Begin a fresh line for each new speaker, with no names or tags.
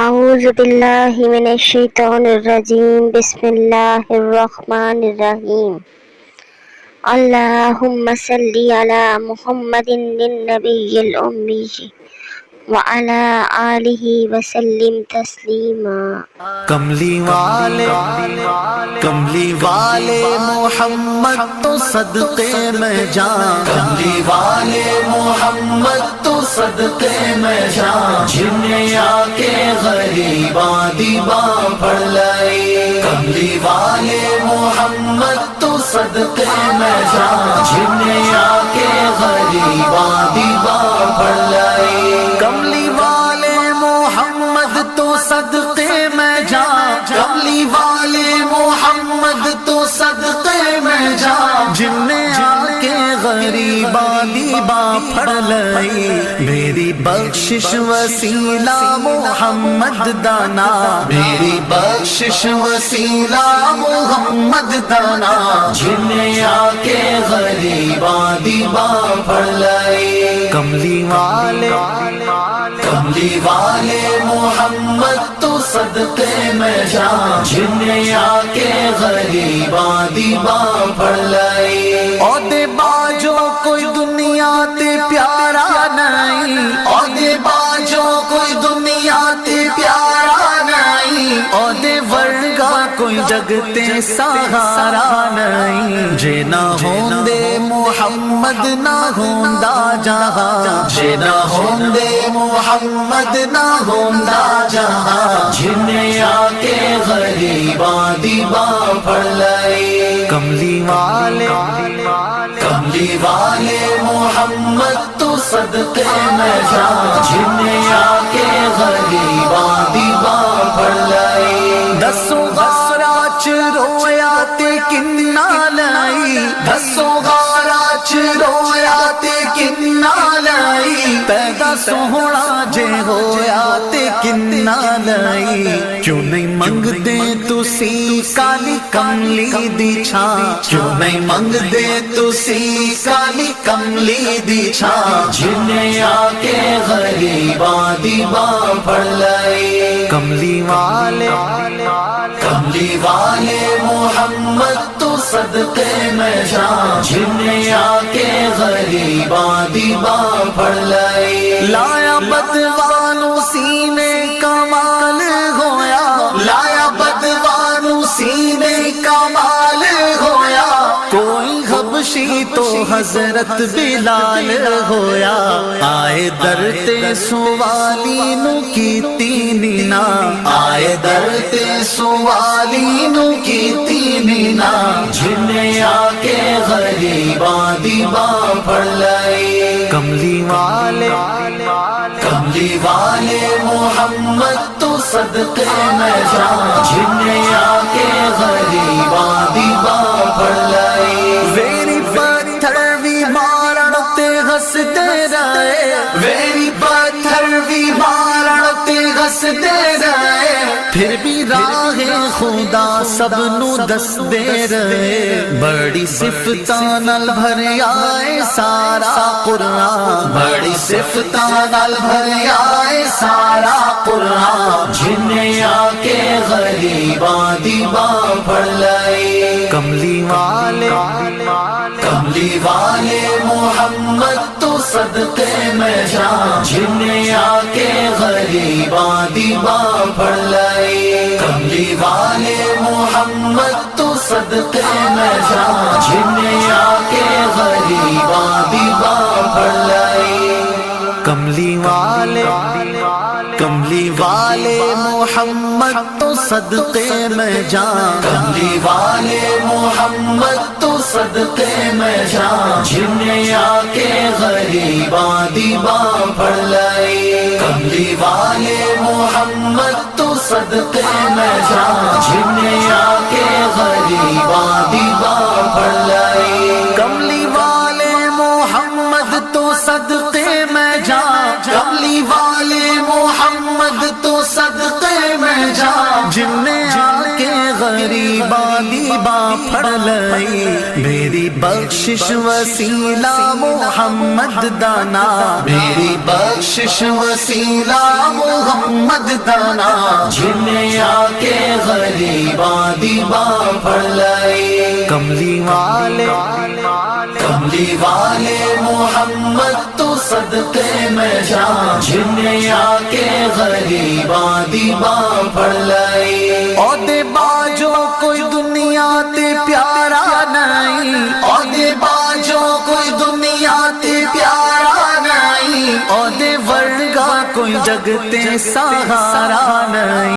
اعوذ باللہ من الشیطان الرجیم بسم اللہ الرحمن الرحیم اللہم صلی علی محمد النبی الامی وعلی آلہ وسلم تسلیما۔
کملی والے محمد تو صدقے میں جان، کملی والے محمد تو صدقے میں جان، جنہیں آ کے غریباں دیباں پڑھ لئی۔ کملی والے محمد تو صدقے میں جان، جنہیں آ کے غریباں دیباں پڑھ لئی۔ کملی والے محمد تو صدقے میں جان، کملی والے محمد تو صدقے میں جان، جن نے آ کے غریباں دیباں پڑھ لئی۔ میری بخشش وسیلہ محمد دانا، میری بخشش وسیلہ محمد دانا، جن نے آ کے غریباں دیباں پڑھ لئی۔ کملی والے محمد تو صدقے میں جان، جنہیں آ کے غریباں دیباں پڑھ لئی۔ عہدے باجو کوئی دنیا تے پیارا نہیں، عہدے باجو کوئی دنیا تے پیارا نہیں، عہدے ورگا کوئی جگ تے سہارا نہیں۔ جے نہ ہوندے محمد نہ ہوندا جہاں، جے نہ ہوندے محمد نہ ہوندا جہاں، جنہیں آ کے غریباں دیباں پڑھ لئی۔ کملی والے محمد تو صدقے میں جان، جنہیں آ کے غریباں دیباں پڑھ لئی۔ دسوں غارہ چ رویا تے کننا لئی، دسوں غارہ چ رویا تے کننا لئی، پیدا سوہنا جے ہویا تے کننا لئی۔ کیوں نہیں منگدے تسی کالی کملی دی چھاں، کیوں نہیں منگدے تسی کالی کملی دی چھاں، جنہیں آ کے غریباں دیباں پڑھ لئی۔ کملی والے محمد تو صدقے میں جان، جنہیں آ کے غریباں دیباں پڑھ لئی۔ لایا بدوانو سینے کمال ہویا، لایا بدوانو سینے کمال ہویا، کوئی حبشی تو حضرت بلال ہویا۔ آئے در تے سوالی نو کیتی نینا، آئے در تے سوالی نو کیتی نینا، جنہیں آ کے غریباں دیباں پڑھ لئی۔ کملی والے محمد تو صدقے میں جان، جنہیں آ کے غریباں دیباں پڑھ لئی۔ ویری پتھر بھی مارن تے ہسدے رہے، ویری پتھر بھی مارن تے ہسدے رہے، پھر بھی راہ خدا سب نو دسدے رہے۔ بڑی صفتاں نال بھریا اے سارا قرآن، بڑی صفتاں نال بھریا اے سارا قرآن، جنہیں آ کے غریباں دیباں پڑھ لئی۔ کملی والے محمد تو صدقے میں جان، جنہیں آ کے غریباں دیباں پڑھ لئی۔ کملی والے محمد تو صدقے میں جان، جنہیں آ کے غریباں دیباں پڑھ لئی۔ کملی والے محمد تو صدقے میں جان، کملی والے محمد تو صدقے میں جان، جنہیں آ کے غریباں دیباں پڑھ لئی۔ کملی والے محمد تو صدقے میں جان، جنہیں آ کے غریباں دیباں پڑھ لئی۔ کملی والے محمد تو صدقے میں جان، کملی والے محمد تو صدقے میں جان، جنہیں آ کے غریباں دی باں پھڑ لئی میری بخشش وسیلہ محمد دانا میری بخشش وسیلہ محمد دانا جن نے آ کے غریباں دی باں پھڑ لئی کملی والے محمد تو صدقے میں جان جن نے آ کے غریباں دی باں پھڑ لئی عہدے باجو کوئی دنیا تے پیارا نہیں عہدے باجو کوئی دنیا تے پیارا نہیں عہدے ورگا کوئی جگ تے سہارا نہیں